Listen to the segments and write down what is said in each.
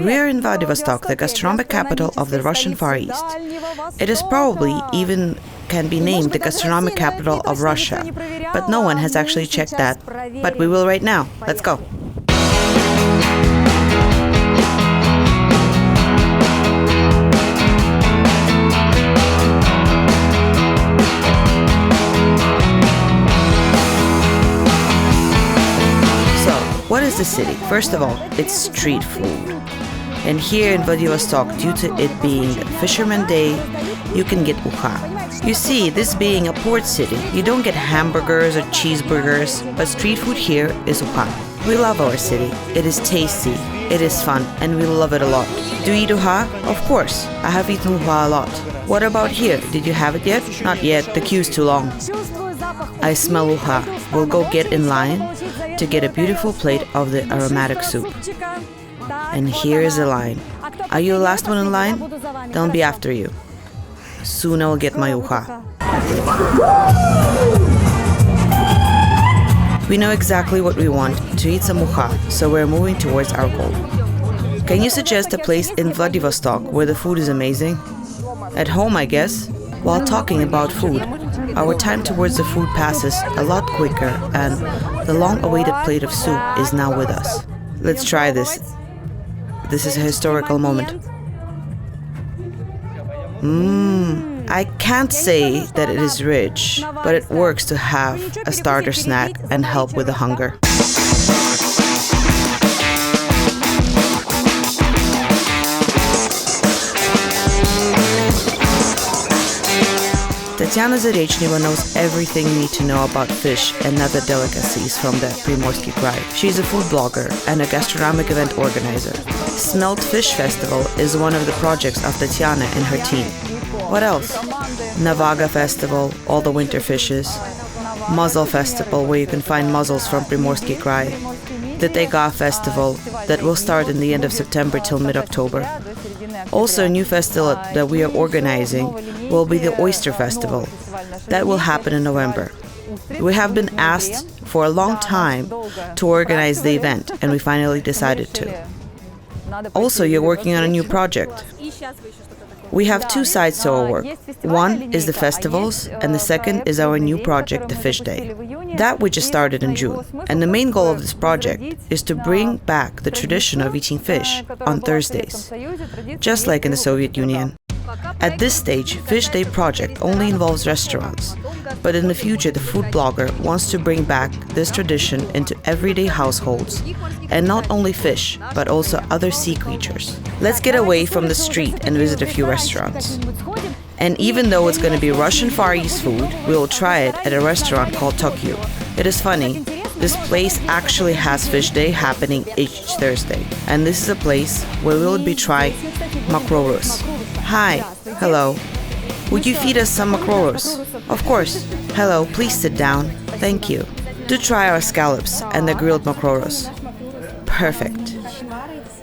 We are in Vladivostok, the gastronomic capital of the Russian Far East. It is probably even can be named the gastronomic capital of Russia, but no one has actually checked that. But we will right now. Let's go. What is the city? First of all, it's street food. And here in Vladivostok, due to it being Fisherman Day, you can get uha. You see, this being a port city, you don't get hamburgers or cheeseburgers, but street food here is uha. We love our city. It is tasty, it is fun, and we love it a lot. Do you eat uha? Of course, I have eaten uha a lot. What about here? Did you have it yet? Not yet, the queue's too long. I smell uha. We'll go get in line to get a beautiful plate of the aromatic soup. And here is the line. Are you the last one in line? Then I'll be after you. Soon I will get my uha. We know exactly what we want, to eat some uha, so we're moving towards our goal. Can you suggest a place in Vladivostok where the food is amazing? At home, I guess. While talking about food, our time towards the food passes a lot quicker, and the long-awaited plate of soup is now with us. Let's try this. This is a historical moment. I can't say that it is rich, but it works to have a starter snack and help with the hunger. Tatiana Zarechnyeva knows everything you need to know about fish and other delicacies from the Primorsky Krai. She's a food blogger and a gastronomic event organizer. Smelt Fish Festival is one of the projects of Tatiana and her team. What else? Navaga Festival, all the winter fishes. Mussel Festival, where you can find mussels from Primorsky Krai. The Ehat Festival, that will start in the end of September till mid-October. Also, a new festival that we are organizing will be the Oyster Festival. That will happen in November. We have been asked for a long time to organize the event, and we finally decided to. Also, you're working on a new project. We have two sides to our work. One is the festivals, and the second is our new project, the Fish Day. That we just started in June, and the main goal of this project is to bring back the tradition of eating fish on Thursdays, just like in the Soviet Union. At this stage, Fish Day project only involves restaurants, but in the future the food blogger wants to bring back this tradition into everyday households, and not only fish, but also other sea creatures. Let's get away from the street and visit a few restaurants. And even though it's going to be Russian Far East food, we will try it at a restaurant called Tokyo. It is funny, this place actually has Fish Day happening each Thursday, and this is a place where we will be trying makroros. Hi, hello. Would you feed us some makroros? Of course. Hello, please sit down. Thank you. Do try our scallops and the grilled makroros. Perfect.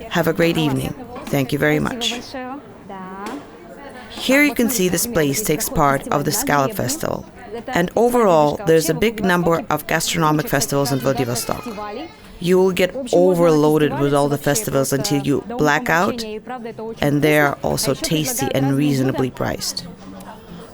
Have a great evening. Thank you very much. Here you can see this place takes part of the Scallop Festival. And overall, there's a big number of gastronomic festivals in Vladivostok. You will get overloaded with all the festivals until you black out, and they are also tasty and reasonably priced.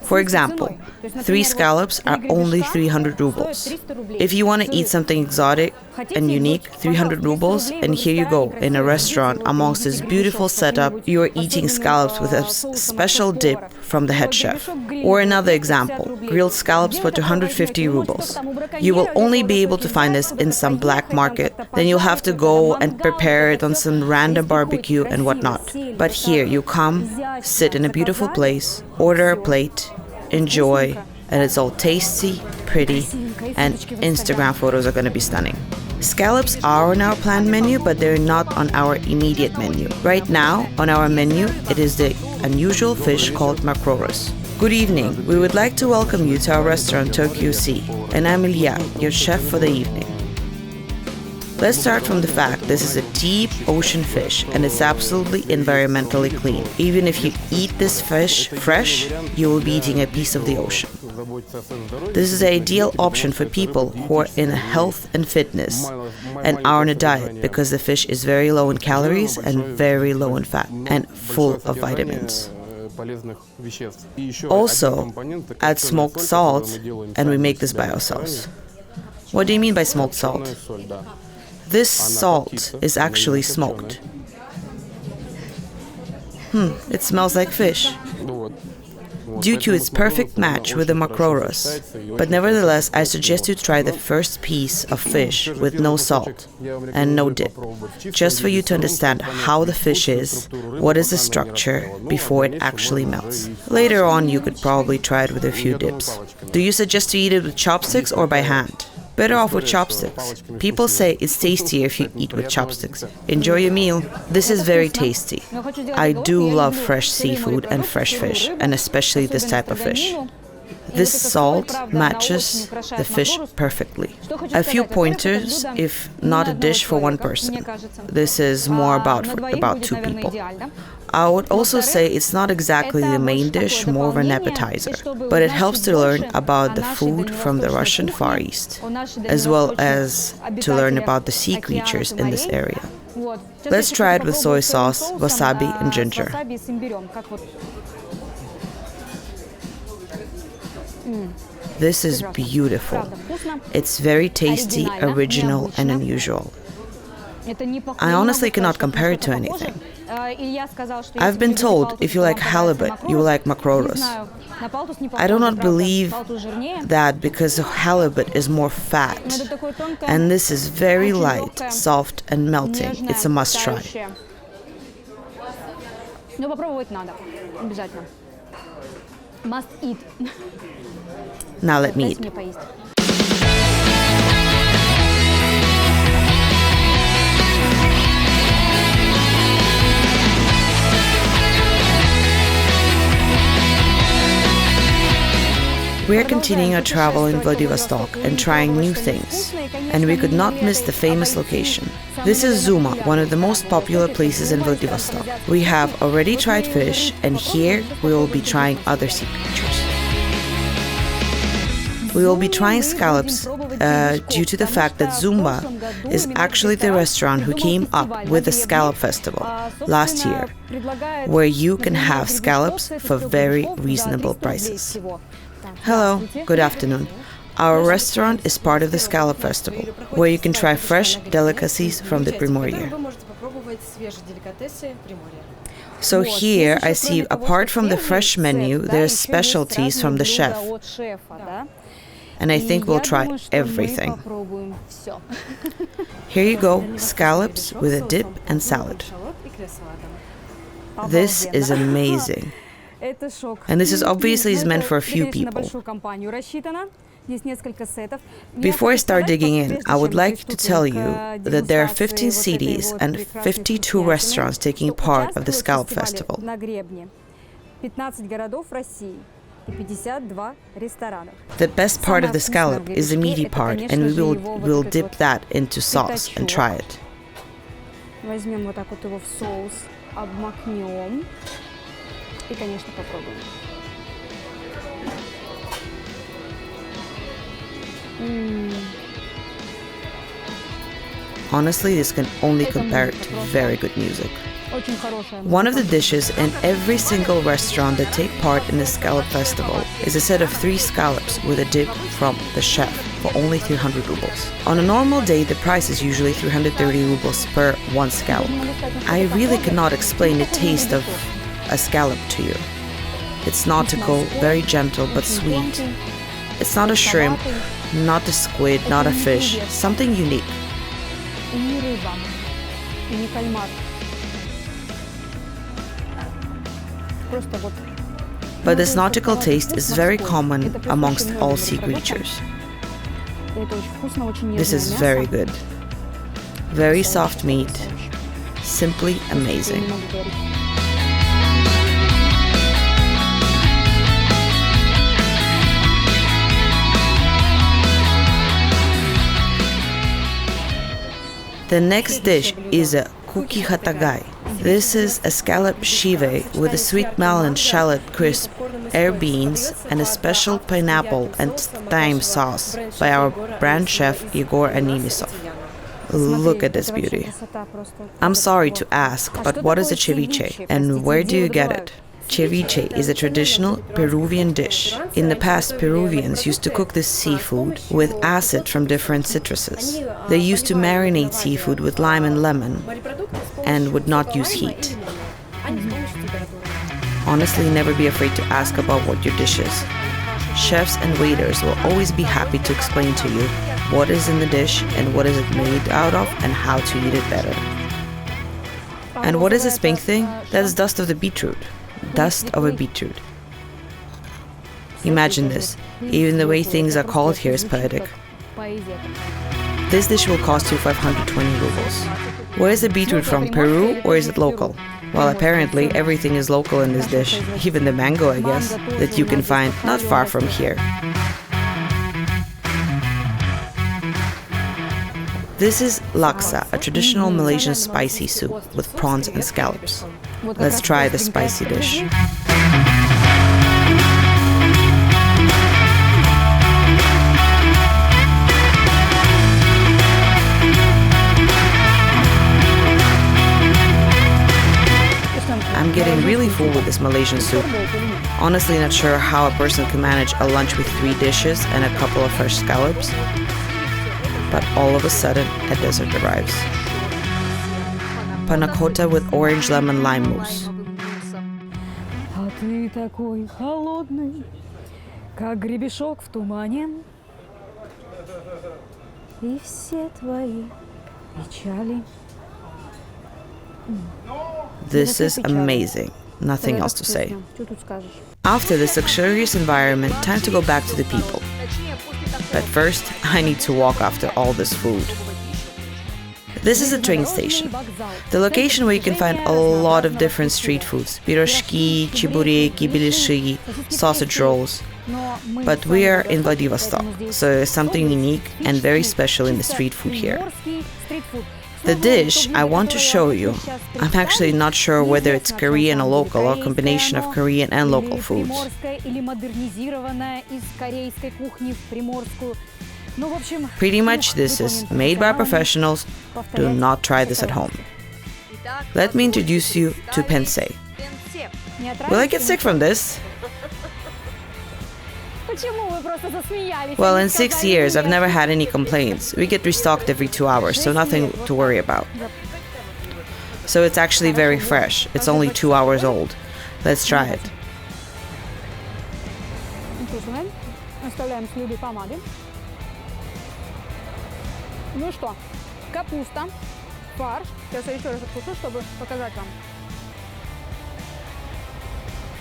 For example, 3 scallops are only 300 rubles. If you want to eat something exotic and unique, 300 rubles, and here you go, in a restaurant amongst this beautiful setup, you are eating scallops with a special dip from the head chef. Or another example, grilled scallops for 250 rubles. You will only be able to find this in some black market, then you'll have to go and prepare it on some random barbecue and whatnot. But here you come, sit in a beautiful place, order a plate, enjoy, and it's all tasty, pretty, and Instagram photos are going to be stunning. Scallops are on our planned menu, but they're not on our immediate menu. Right now, on our menu, it is the unusual fish called makroros. Good evening. We would like to welcome you to our restaurant Tokyo Sea, and I'm Ilya, your chef for the evening. Let's start from the fact this is a deep ocean fish and it's absolutely environmentally clean. Even if you eat this fish fresh, you will be eating a piece of the ocean. This is the ideal option for people who are in health and fitness and are on a diet because the fish is very low in calories and very low in fat and full of vitamins. Also, add smoked salt and we make this by ourselves. What do you mean by smoked salt? This salt is actually smoked. It smells like fish. Due to its perfect match with the makroros. But nevertheless, I suggest you try the first piece of fish with no salt and no dip, just for you to understand how the fish is, what is the structure, before it actually melts. Later on, you could probably try it with a few dips. Do you suggest to eat it with chopsticks or by hand? Better off with chopsticks. People say it's tastier if you eat with chopsticks. Enjoy your meal. This is very tasty. I do love fresh seafood and fresh fish, and especially this type of fish. This salt matches the fish perfectly. A few pointers, if not a dish for one person. This is more about two people. I would also say it's not exactly the main dish, more of an appetizer, but it helps to learn about the food from the Russian Far East, as well as to learn about the sea creatures in this area. Let's try it with soy sauce, wasabi, and ginger. This is beautiful. It's very tasty, original, and unusual. I honestly cannot compare it to anything. I've been told if you like halibut, you will like makroros. I do not believe that because halibut is more fat, and this is very light, soft, and melting. It's a must try. Must eat. Now let me eat. We are continuing our travel in Vladivostok and trying new things, and we could not miss the famous location. This is Zuma, one of the most popular places in Vladivostok. We have already tried fish, and here we will be trying other sea creatures. We will be trying scallops due to the fact that Zumba is actually the restaurant who came up with the Scallop Festival last year, where you can have scallops for very reasonable prices. Hello, good afternoon. Our restaurant is part of the Scallop Festival, where you can try fresh delicacies from the Primorye. So here I see, apart from the fresh menu, there are specialties from the chef. And I think we'll try everything. Here you go, scallops with a dip and salad. This is amazing. And this is obviously meant for a few people. Before I start digging in, I would like to tell you that there are 15 cities and 52 restaurants taking part of the Scallop Festival. The best part of the scallop is the meaty part, and we will dip that into sauce and try it. Honestly, this can only compare to very good music. One of the dishes in every single restaurant that take part in the Scallop Festival is a set of 3 scallops with a dip from the chef for only 300 rubles. On a normal day, the price is usually 330 rubles per one scallop. I really cannot explain the taste of a scallop to you. It's nautical, very gentle but sweet. It's not a shrimp, not a squid, not a fish, something unique. But this nautical taste is very common amongst all sea creatures. This is very good. Very soft meat, simply amazing. The next dish is a kuki hatagai. This is a scallop chive with a sweet melon shallot crisp, air beans, and a special pineapple and thyme sauce by our brand chef Igor Animisov. Look at this beauty. I'm sorry to ask, but what is a ceviche and where do you get it? Ceviche is a traditional Peruvian dish. In the past, Peruvians used to cook this seafood with acid from different citruses. They used to marinate seafood with lime and lemon and would not use heat. Honestly, never be afraid to ask about what your dish is. Chefs and waiters will always be happy to explain to you what is in the dish and what is it made out of and how to eat it better. And what is this pink thing? That's dust of the beetroot. Dust of a beetroot. Imagine this. Even the way things are called here is poetic. This dish will cost you 520 rubles. Where is the beetroot from? Peru or is it local? Well, apparently everything is local in this dish. Even the mango, I guess, that you can find not far from here. This is laksa, a traditional Malaysian spicy soup with prawns and scallops. Let's try the spicy dish. I'm getting really full with this Malaysian soup. Honestly, not sure how a person can manage a lunch with 3 dishes and a couple of fresh scallops. But all of a sudden, a dessert arrives. Panna cotta with orange lemon lime mousse. А ты такой холодный, как гребешок в тумане. И все твои печали. This is amazing. Nothing else to say. After this luxurious environment, time to go back to the people. But first, I need to walk after all this food. This is a train station, the location where you can find a lot of different street foods, piroshki, chibureki, bilishi, sausage rolls. But we are in Vladivostok, so there's something unique and very special in the street food here. The dish I want to show you, I'm actually not sure whether it's Korean or local or a combination of Korean and local foods. Pretty much this is made by professionals. Do not try this at home. Let me introduce you to pensei. Will I get sick from this? Well, in 6 years, I've never had any complaints. We get restocked every 2 hours, so nothing to worry about. So it's actually very fresh. It's only 2 hours old. Let's try it. Ну что, капуста, фарш. Сейчас я еще раз откушу, чтобы показать вам.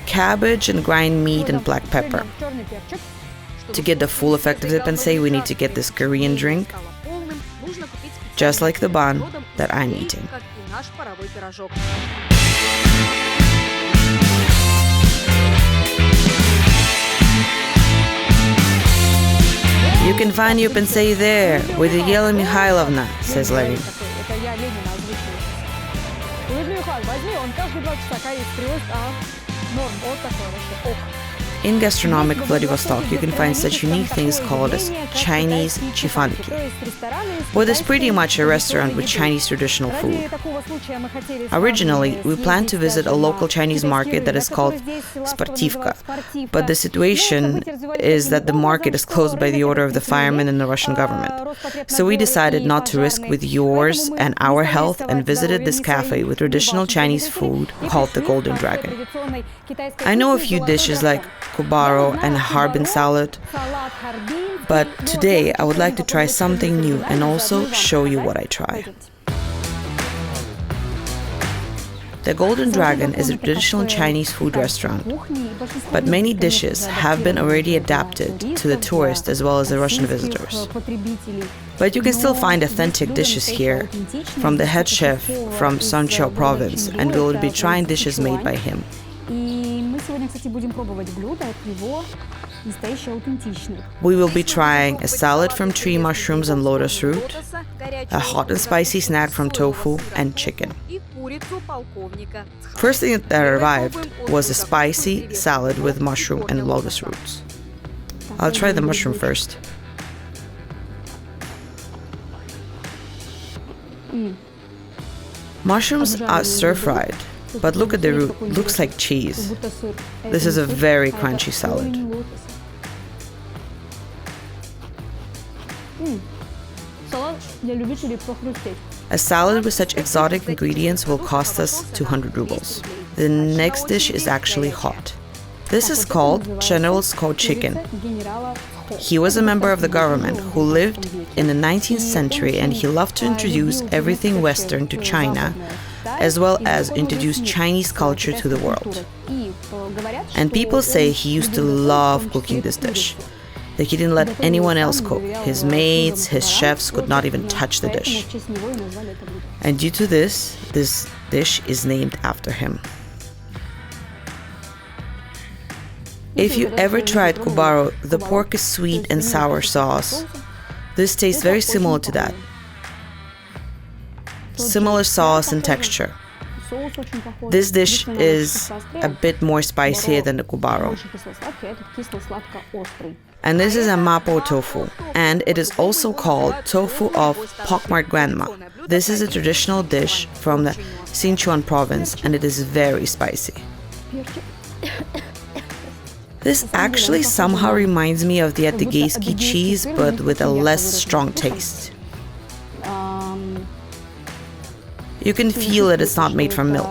Cabbage and ground meat and black pepper. To get the full effect of the pensei, we need to get this Korean drink, just like the bun that I'm eating. You can find your pensei there with Yelena Mikhailovna, says Lenin. In gastronomic Vladivostok, you can find such unique things called as Chinese chifanki, where there's pretty much a restaurant with Chinese traditional food. Originally, we planned to visit a local Chinese market that is called Sportivka, but the situation is that the market is closed by the order of the firemen and the Russian government. So we decided not to risk with yours and our health and visited this cafe with traditional Chinese food called the Golden Dragon. I know a few dishes like kubaro and harbin salad, but today I would like to try something new and also show you what I tried. The Golden Dragon is a traditional Chinese food restaurant, but many dishes have been already adapted to the tourists as well as the Russian visitors. But you can still find authentic dishes here from the head chef from Sanchao province, and we will be trying dishes made by him. We will be trying a salad from tree mushrooms and lotus root, a hot and spicy snack from tofu and chicken. First thing that arrived was a spicy salad with mushroom and lotus roots. I'll try the mushroom first. Mushrooms are stir-fried, but look at the root, looks like cheese. This is a very crunchy salad. A salad with such exotic ingredients will cost us 200 rubles. The next dish is actually hot. This is called General's cold chicken. He was a member of the government who lived in the 19th century, and he loved to introduce everything Western to China, as well as introduce Chinese culture to the world. And people say he used to love cooking this dish, that he didn't let anyone else cook. His maids, his chefs could not even touch the dish. And due to this dish is named after him. If you ever tried kubaro, the pork is sweet and sour sauce. This tastes very similar to that. Similar sauce and texture. This dish is a bit more spicier than the kubaro. And this is a mapo tofu, and it is also called tofu of pockmarked grandma. This is a traditional dish from the Sichuan province, and it is very spicy. This actually somehow reminds me of the Adygayski cheese, but with a less strong taste. You can feel that it's not made from milk.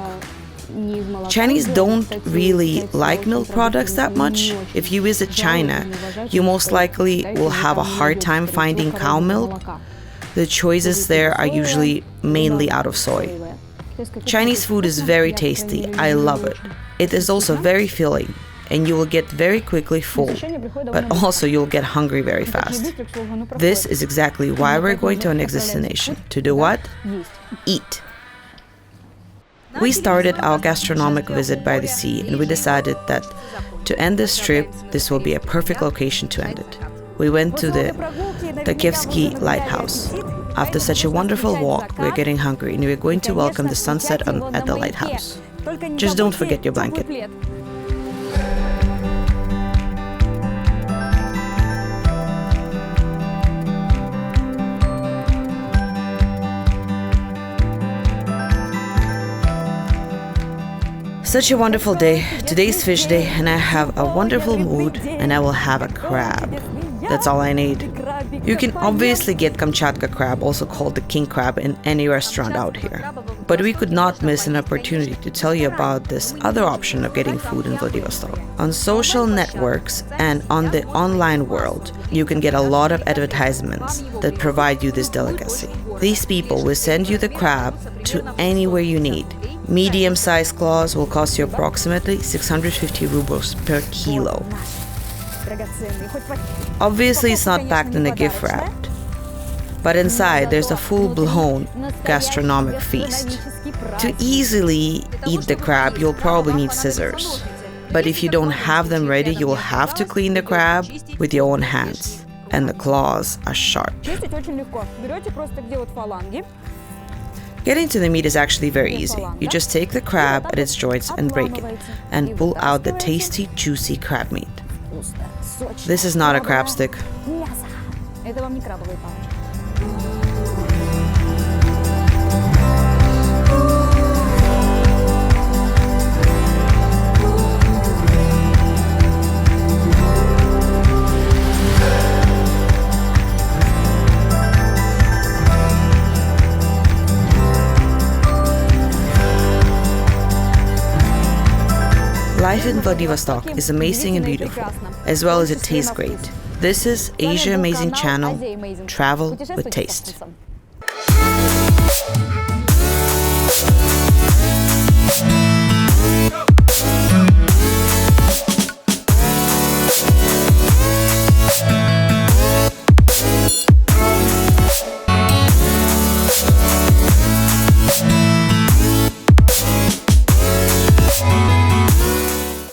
Chinese don't really like milk products that much. If you visit China, you most likely will have a hard time finding cow milk. The choices there are usually mainly out of soy. Chinese food is very tasty. I love it. It is also very filling, and you will get very quickly full, but also you'll get hungry very fast. This is exactly why we're going to our next destination. To do what? Eat. We started our gastronomic visit by the sea, and we decided that to end this trip, this will be a perfect location to end it. We went to the Takevsky lighthouse. After such a wonderful walk, we're getting hungry, and we're going to welcome the sunset at the lighthouse. Just don't forget your blanket. Such a wonderful day. Today's fish day, and I have a wonderful mood, and I will have a crab. That's all I need. You can obviously get Kamchatka crab, also called the king crab, in any restaurant out here. But we could not miss an opportunity to tell you about this other option of getting food in Vladivostok. On social networks and on the online world, you can get a lot of advertisements that provide you this delicacy. These people will send you the crab to anywhere you need. Medium-sized claws will cost you approximately 650 rubles per kilo. Obviously, it's not packed in a gift wrap, but inside there's a full-blown gastronomic feast. To easily eat the crab, you'll probably need scissors. But if you don't have them ready, you will have to clean the crab with your own hands, and the claws are sharp. Getting to the meat is actually very easy. You just take the crab at its joints and break it, and pull out the tasty, juicy crab meat. This is not a crab stick. Life in Vladivostok is amazing and beautiful, as well as it tastes great. This is Asia Amazing Channel, Travel with Taste.